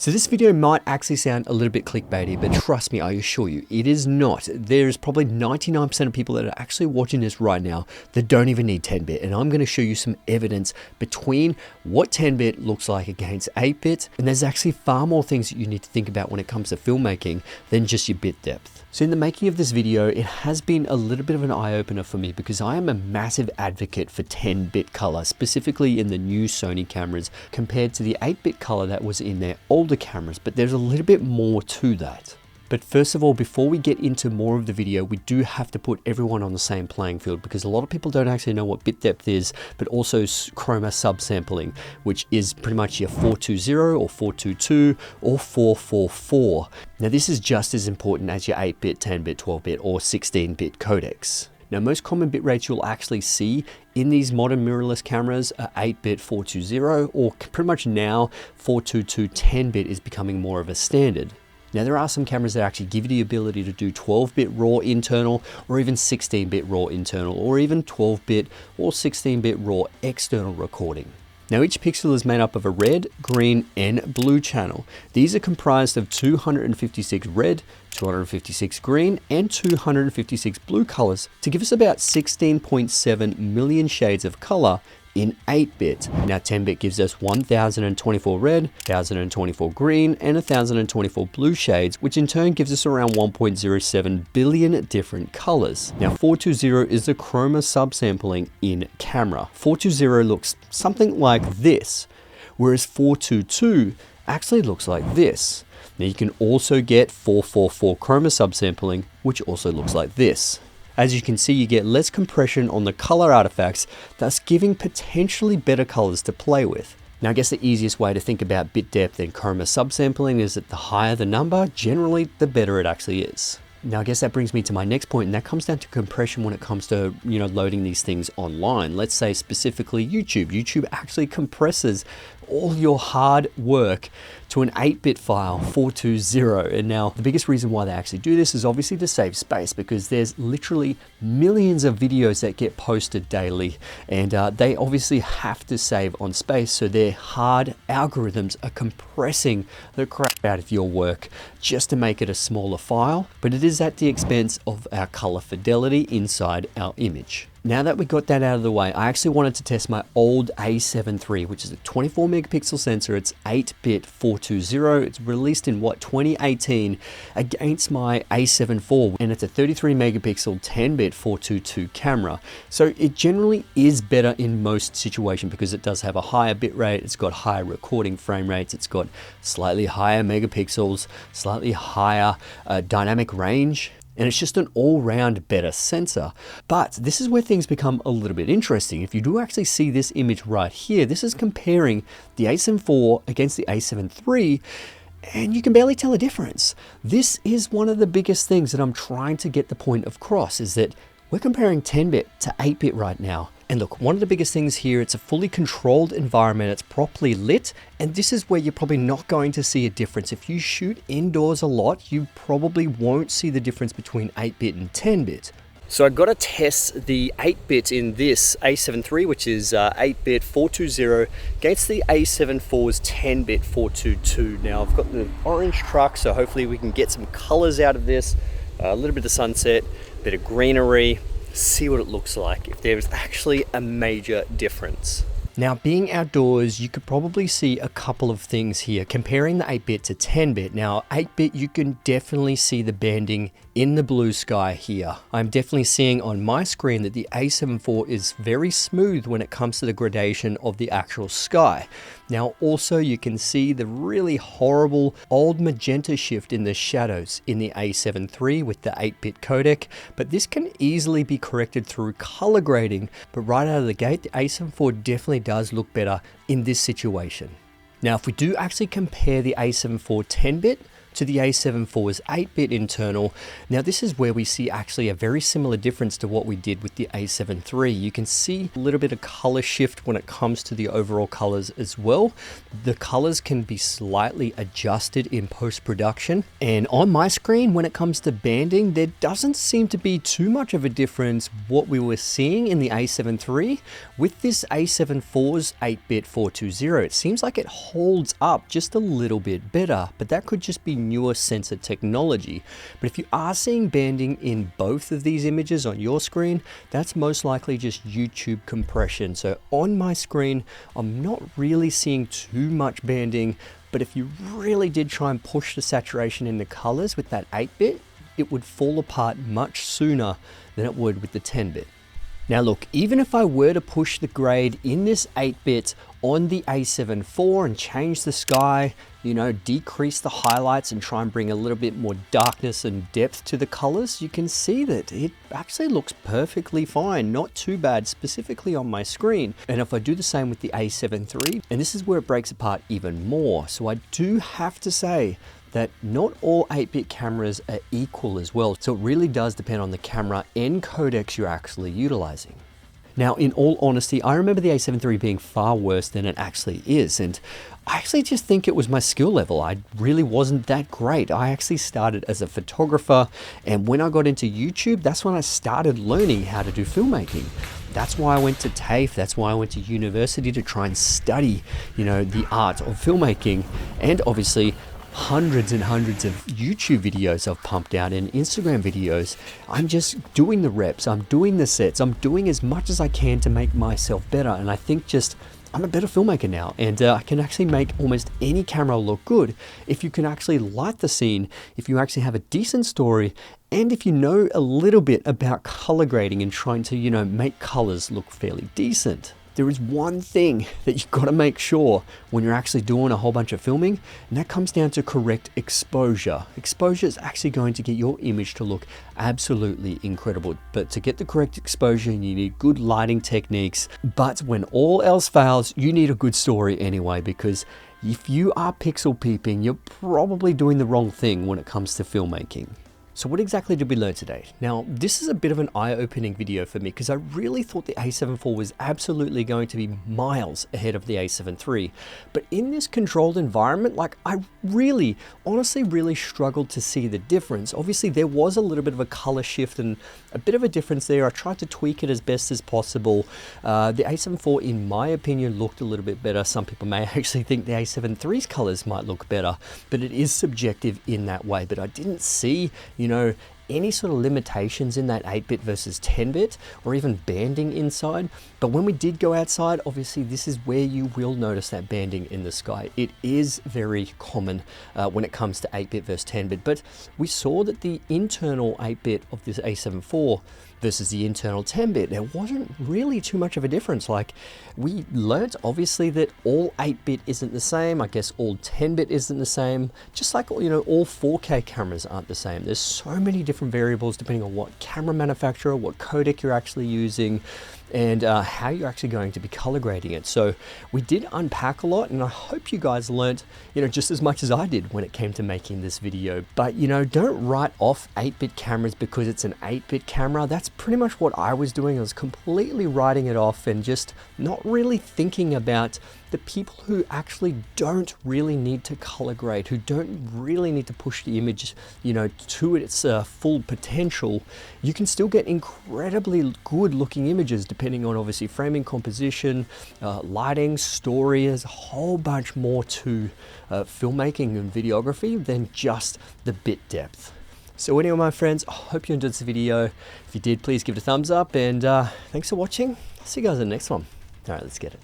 So this video might actually sound a little bit clickbaity, but trust me, I assure you, it is not. There's probably 99% of people that are actually watching this right now that don't even need 10-bit. And I'm going to show you some evidence between what 10-bit looks like against 8-bit. And there's actually far more things that you need to think about when it comes to filmmaking than just your bit depth. So in the making of this video, it has been a little bit of an eye-opener for me because I am a massive advocate for 10-bit color, specifically in the new Sony cameras compared to the 8-bit color that was in their older cameras, but there's a little bit more to that. But first of all, before we get into more of the video, we do have to put everyone on the same playing field because a lot of people don't actually know what bit depth is, but also chroma subsampling, which is pretty much your 420 or 422 or 444. Now this is just as important as your 8-bit, 10-bit, 12-bit or 16-bit codecs. Now most common bit rates you'll actually see in these modern mirrorless cameras are 8-bit 420, or pretty much now 422 10-bit is becoming more of a standard. Now there are some cameras that actually give you the ability to do 12-bit raw internal or even 16-bit raw internal or even 12-bit or 16-bit raw external recording. Now each pixel is made up of a red, green and blue channel. These are comprised of 256 red, 256 green and 256 blue colors to give us about 16.7 million shades of color in 8-bit. Now 10-bit gives us 1024 red, 1024 green, and 1024 blue shades, which in turn gives us around 1.07 billion different colors. Now 420 is the chroma subsampling in camera. 420 looks something like this, whereas 422 actually looks like this. Now you can also get 444 chroma subsampling, which also looks like this. As you can see, you get less compression on the color artifacts, thus giving potentially better colors to play with. Now, I guess the easiest way to think about bit depth and chroma subsampling is that the higher the number, generally the better it actually is. Now, I guess that brings me to my next point, and that comes down to compression when it comes to, loading these things online. Let's say specifically YouTube. YouTube actually compresses all your hard work to an 8-bit file, 420. And now the biggest reason why they actually do this is obviously to save space, because there's literally millions of videos that get posted daily, and they obviously have to save on space. So their hard algorithms are compressing the crap out of your work just to make it a smaller file, but it is at the expense of our color fidelity inside our image. Now that we got that out of the way, I actually wanted to test my old A7 III, which is a 24 megapixel sensor. It's 8-bit 420. It's released in 2018 against my A7 IV, and it's a 33 megapixel 10-bit 422 camera. So it generally is better in most situations because it does have a higher bit rate. It's got higher recording frame rates. It's got slightly higher megapixels, slightly higher dynamic range. And it's just an all-round better sensor. But this is where things become a little bit interesting. If you do actually see this image right here, this is comparing the A7 IV against the A7 III, and you can barely tell a difference. This is one of the biggest things that I'm trying to get the point across, is that we're comparing 10-bit to 8-bit right now. And look, one of the biggest things here, it's a fully controlled environment, it's properly lit, and this is where you're probably not going to see a difference. If you shoot indoors a lot, you probably won't see the difference between 8-bit and 10-bit. So I've got to test the 8-bit in this A7 III, which is 8-bit 420, against the A7 IV's 10-bit 422. Now I've got the orange truck, so hopefully we can get some colors out of this, a little bit of sunset, a bit of greenery, see what it looks like, if there's actually a major difference. Now, being outdoors, you could probably see a couple of things here comparing the 8-bit to 10-bit. Now, 8-bit, you can definitely see the banding in the blue sky here. I'm definitely seeing on my screen that the A7 IV is very smooth when it comes to the gradation of the actual sky. Now, also you can see the really horrible old magenta shift in the shadows in the A7 III with the 8-bit codec, but this can easily be corrected through color grading. But right out of the gate, the A7 IV definitely does look better in this situation. Now, if we do actually compare the A7 IV 10-bit to the A7 IV's 8-bit internal. Now this is where we see actually a very similar difference to what we did with the A7 III. You can see a little bit of color shift when it comes to the overall colors as well. The colors can be slightly adjusted in post-production, and on my screen when it comes to banding, there doesn't seem to be too much of a difference what we were seeing in the A7 III with this A7 IV's 8-bit 420. It seems like it holds up just a little bit better, but that could just be newer sensor technology. But if you are seeing banding in both of these images on your screen, that's most likely just YouTube compression. So on my screen, I'm not really seeing too much banding, but if you really did try and push the saturation in the colors with that 8-bit, it would fall apart much sooner than it would with the 10-bit. Now look, even if I were to push the grade in this 8-bit on the A7 IV and change the sky, you know, decrease the highlights and try and bring a little bit more darkness and depth to the colors, you can see that it actually looks perfectly fine, not too bad, specifically on my screen. And if I do the same with the A7 III, and this is where it breaks apart even more. So I do have to say that not all 8-bit cameras are equal as well. So it really does depend on the camera and codecs you're actually utilizing. Now, in all honesty, I remember the A7 III being far worse than it actually is. And I actually just think it was my skill level. I really wasn't that great. I actually started as a photographer, and when I got into YouTube, that's when I started learning how to do filmmaking. That's why I went to TAFE, that's why I went to university to try and study, you know, the art of filmmaking, and obviously hundreds and hundreds of YouTube videos I've pumped out and Instagram videos. I'm just doing the reps, I'm doing the sets, I'm doing as much as I can to make myself better. And I think just I'm a better filmmaker now, and I can actually make almost any camera look good if you can actually light the scene, if you actually have a decent story, and if you know a little bit about color grading and trying to, you know, make colors look fairly decent. There is one thing that you've got to make sure when you're actually doing a whole bunch of filming, and that comes down to correct exposure. Exposure is actually going to get your image to look absolutely incredible. But to get the correct exposure, you need good lighting techniques. But when all else fails, you need a good story anyway, because if you are pixel peeping, you're probably doing the wrong thing when it comes to filmmaking. So what exactly did we learn today? Now, this is a bit of an eye-opening video for me because I really thought the A7 IV was absolutely going to be miles ahead of the A7 III. But in this controlled environment, like, I really, honestly, really struggled to see the difference. Obviously, there was a little bit of a color shift and a bit of a difference there. I tried to tweak it as best as possible. The A7 IV, in my opinion, looked a little bit better. Some people may actually think the A7 III's colors might look better, but it is subjective in that way. But I didn't see, you know, any sort of limitations in that 8-bit versus 10-bit or even banding inside. But when we did go outside, obviously this is where you will notice that banding in the sky. It is very common when it comes to 8-bit versus 10-bit, but we saw that the internal 8-bit of this A7 IV versus the internal 10-bit, there wasn't really too much of a difference. Like, we learnt obviously that all 8-bit isn't the same. I guess all 10-bit isn't the same. Just like, you know, all 4K cameras aren't the same. There's so many different variables depending on what camera manufacturer, what codec you're actually using, and how you're actually going to be color grading it. So we did unpack a lot, and I hope you guys learnt, you know, just as much as I did when it came to making this video. But, you know, don't write off 8-bit cameras because it's an 8-bit camera. That's pretty much what I was doing. I was completely writing it off and just not really thinking about the people who actually don't really need to color grade, who don't really need to push the image, you know, to its full potential. You can still get incredibly good looking images depending on obviously framing composition, lighting, story. There's a whole bunch more to filmmaking and videography than just the bit depth. So anyway, my friends, I hope you enjoyed this video. If you did, please give it a thumbs up, and thanks for watching. I'll see you guys in the next one. All right, let's get it.